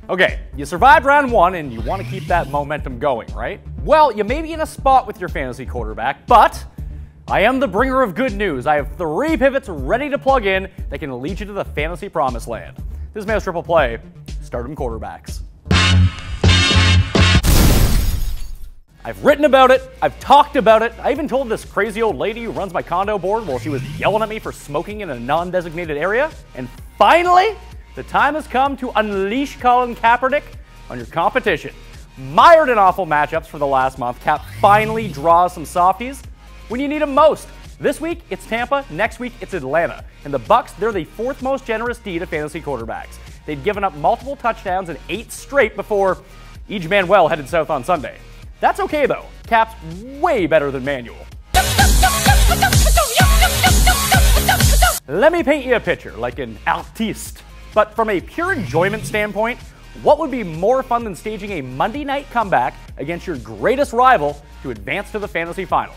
Okay, you survived round 1 and you want to keep that momentum going, right? Well, you may be in a spot with your fantasy quarterback, but I am the bringer of good news. I have 3 pivots ready to plug in that can lead you to the fantasy promised land. This is Mayo's Triple Play, Stardom Quarterbacks. I've written about it, I've talked about it, I even told this crazy old lady who runs my condo board while she was yelling at me for smoking in a non-designated area, and finally, the time has come to unleash Colin Kaepernick on your competition. Mired in awful matchups for the last month, Cap finally draws some softies when you need them most. This week, it's Tampa, next week, it's Atlanta. And the Bucs, they're the 4th most generous D to fantasy quarterbacks. They'd given up multiple touchdowns in 8 straight before Ege Manuel headed south on Sunday. That's okay though, Cap's way better than Manuel. Let me paint you a picture, like an artiste. But from a pure enjoyment standpoint, what would be more fun than staging a Monday night comeback against your greatest rival to advance to the fantasy finals?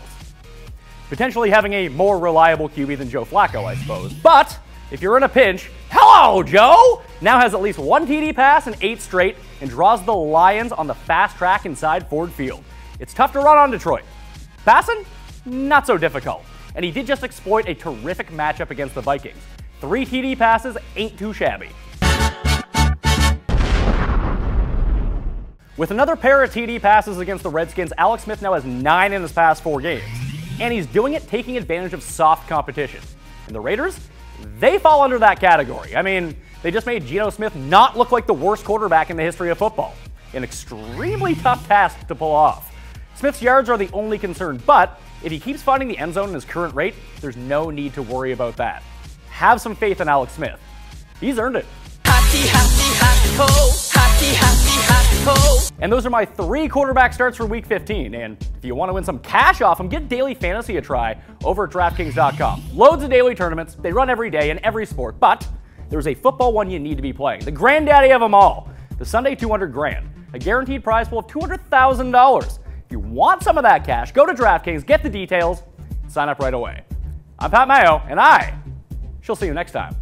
Potentially having a more reliable QB than Joe Flacco, I suppose. But if you're in a pinch, hello, Joe! Now has at least 1 TD pass in 8 straight and draws the Lions on the fast track inside Ford Field. It's tough to run on Detroit. Passing? Not so difficult. And he did just exploit a terrific matchup against the Vikings. 3 TD passes ain't too shabby. With another pair of TD passes against the Redskins, Alex Smith now has 9 in his past 4 games. And he's doing it taking advantage of soft competition. And the Raiders? They fall under that category. I mean, they just made Geno Smith not look like the worst quarterback in the history of football. An extremely tough task to pull off. Smith's yards are the only concern, but if he keeps finding the end zone in his current rate, there's no need to worry about that. Have some faith in Alex Smith. He's earned it. And those are my 3 quarterback starts for Week 15. And if you want to win some cash off them, give Daily Fantasy a try over at DraftKings.com. Loads of daily tournaments. They run every day in every sport. But there's a football one you need to be playing. The granddaddy of them all. The Sunday 200 Grand. A guaranteed prize pool of $200,000. If you want some of that cash, go to DraftKings, get the details, sign up right away. I'm Pat Mayo, and I shall see you next time.